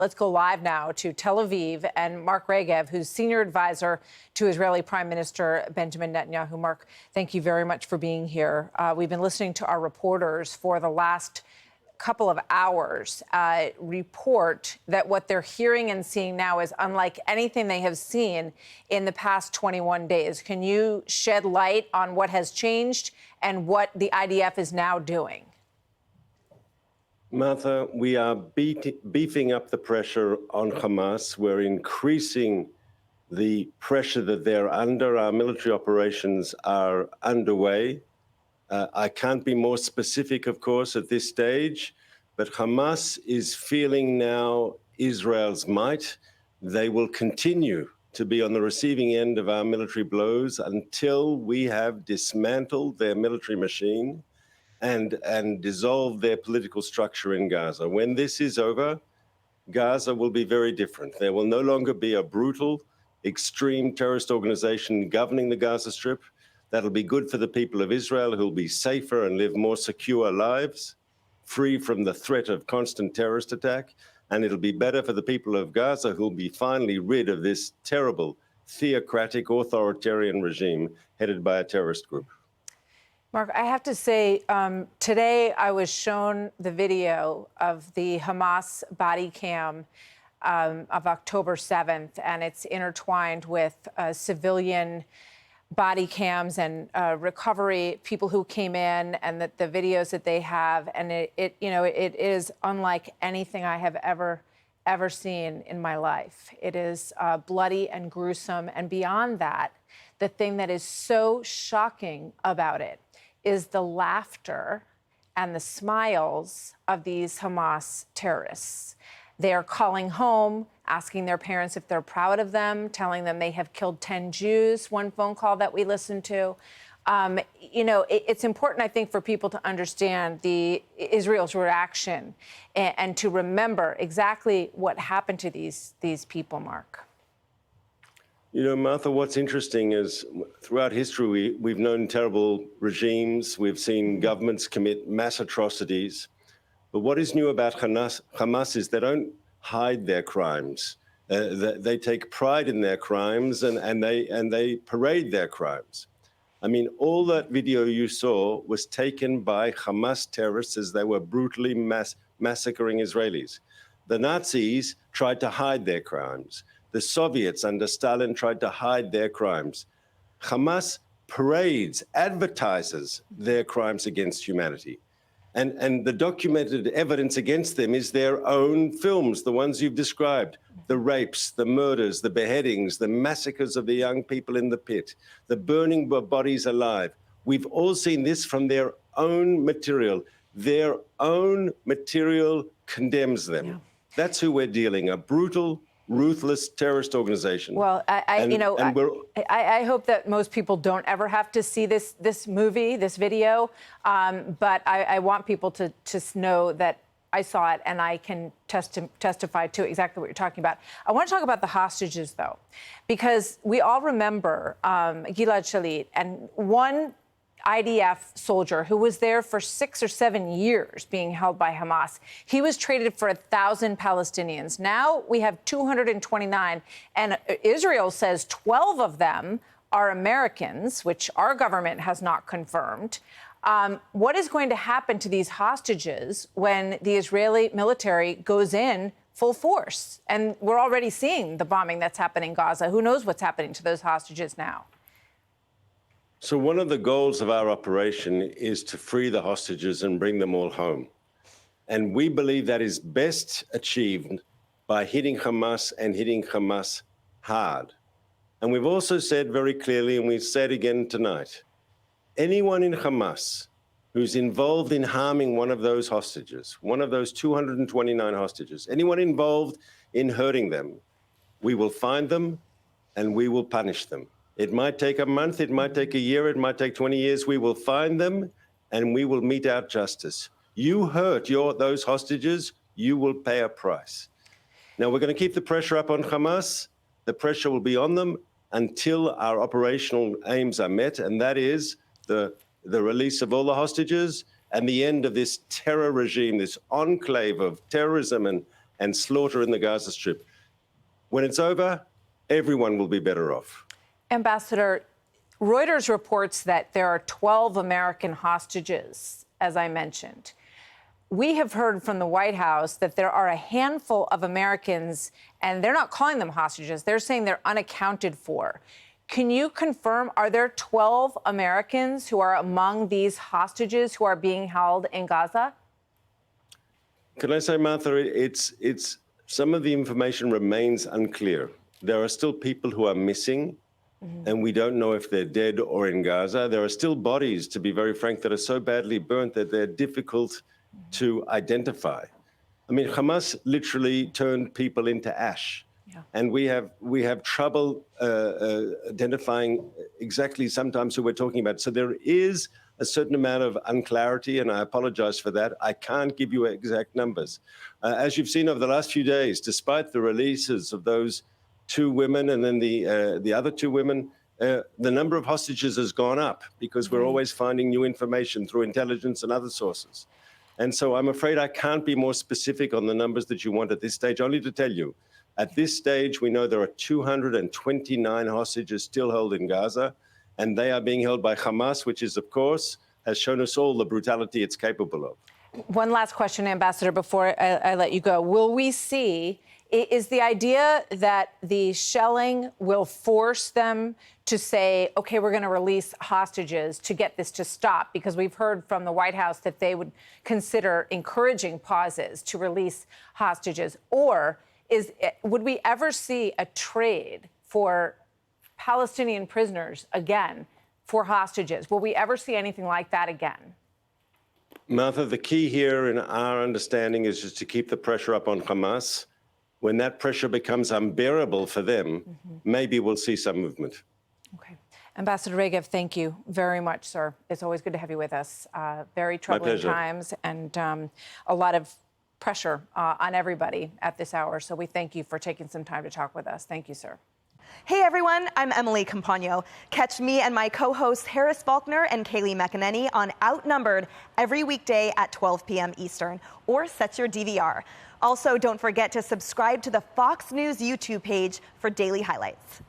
Let's go live now to Tel Aviv and Mark Regev, who's senior advisor to Israeli Prime Minister Benjamin Netanyahu. Mark, thank you very much for being here. We've been listening to our reporters for the last couple of hours report that what they're hearing and seeing now is unlike anything they have seen in the past 21 days. Can you shed light on what has changed and what the IDF is now doing? Martha, we are beefing up the pressure on Hamas. We're increasing the pressure that they're under. Our military operations are underway. I can't be more specific, of course, at this stage, but Hamas is feeling now Israel's might. They will continue to be on the receiving end of our military blows until we have dismantled their military machine and dissolve their political structure in Gaza. When this is over, Gaza will be very different. There will no longer be a brutal, extreme terrorist organization governing the Gaza Strip. That'll be good for the people of Israel, who'll be safer and live more secure lives, free from the threat of constant terrorist attack. And it'll be better for the people of Gaza, who'll be finally rid of this terrible, theocratic, authoritarian regime headed by a terrorist group. Mark, I have to say, today I was shown the video of the Hamas body cam of October 7th, and it's intertwined with civilian body cams and recovery people who came in, and the videos that they have, and it is unlike anything I have ever seen in my life. It is bloody and gruesome, and beyond that, the thing that is so shocking about it is the laughter and the smiles of these Hamas terrorists. They are calling home, asking their parents if they're proud of them, telling them they have killed 10 Jews, one phone call that we listened to. It's important, I think, for people to understand Israel's reaction and to remember exactly what happened to these people, Mark. You know, Martha, what's interesting is throughout history, we've known terrible regimes. We've seen governments commit mass atrocities. But what is new about Hamas is they don't hide their crimes. They take pride in their crimes and they parade their crimes. I mean, all that video you saw was taken by Hamas terrorists as they were brutally massacring Israelis. The Nazis tried to hide their crimes. The Soviets under Stalin tried to hide their crimes. Hamas parades, advertises their crimes against humanity. And the documented evidence against them is their own films, the ones you've described, the rapes, the murders, the beheadings, the massacres of the young people in the pit, the burning of bodies alive. We've all seen this from their own material. Their own material condemns them. Yeah. That's who we're dealing, a brutal, ruthless terrorist organization. Well, I hope that most people don't ever have to see this movie, this video, but I want people to know that I saw it and I can testify to exactly what you're talking about. I want to talk about the hostages, though, because we all remember Gilad Shalit and one IDF soldier who was there for 6 or 7 years being held by Hamas. He was traded for 1,000 Palestinians. Now we have 229, and Israel says 12 of them are Americans, which our government has not confirmed. What is going to happen to these hostages when the Israeli military goes in full force? And we're already seeing the bombing that's happening in Gaza. Who knows what's happening to those hostages now? So one of the goals of our operation is to free the hostages and bring them all home. And we believe that is best achieved by hitting Hamas and hitting Hamas hard. And we've also said very clearly, and we've said again tonight, anyone in Hamas who's involved in harming one of those hostages, one of those 229 hostages, anyone involved in hurting them, we will find them and we will punish them. It might take a month, it might take a year, it might take 20 years. We will find them and we will mete out justice. You hurt those hostages, you will pay a price. Now, we're going to keep the pressure up on Hamas. The pressure will be on them until our operational aims are met, and that is the release of all the hostages and the end of this terror regime, this enclave of terrorism and slaughter in the Gaza Strip. When it's over, everyone will be better off. Ambassador, Reuters reports that there are 12 American hostages, as I mentioned. We have heard from the White House that there are a handful of Americans, and they're not calling them hostages. They're saying they're unaccounted for. Can you confirm, are there 12 Americans who are among these hostages who are being held in Gaza? Can I say, Martha, some of the information remains unclear. There are still people who are missing, and we don't know if they're dead or in Gaza. There are still bodies, to be very frank, that are so badly burnt that they're difficult to identify. I mean, Hamas literally turned people into ash. Yeah. And we have trouble identifying exactly sometimes who we're talking about. So there is a certain amount of unclarity, and I apologize for that. I can't give you exact numbers. As you've seen over the last few days, despite the releases of those 2 women and then the other 2 women, the number of hostages has gone up because we're always finding new information through intelligence and other sources. And so I'm afraid I can't be more specific on the numbers that you want at this stage, only to tell you, at this stage, we know there are 229 hostages still held in Gaza, and they are being held by Hamas, which is, of course, has shown us all the brutality it's capable of. One last question, Ambassador, before I let you go. Will we see, is the idea that the shelling will force them to say, OK, we're going to release hostages to get this to stop? Because we've heard from the White House that they would consider encouraging pauses to release hostages. Or would we ever see a trade for Palestinian prisoners again for hostages? Will we ever see anything like that again? Martha, the key here in our understanding is just to keep the pressure up on Hamas. When that pressure becomes unbearable for them, maybe we'll see some movement. Okay. Ambassador Regev, thank you very much, sir. It's always good to have you with us. Very troubling times and a lot of pressure on everybody at this hour. So we thank you for taking some time to talk with us. Thank you, sir. Hey everyone, I'm Emily Campagno. Catch me and my co-hosts Harris Faulkner and Kaylee McEnany on Outnumbered every weekday at 12 p.m. Eastern, or set your DVR. Also, don't forget to subscribe to the Fox News YouTube page for daily highlights.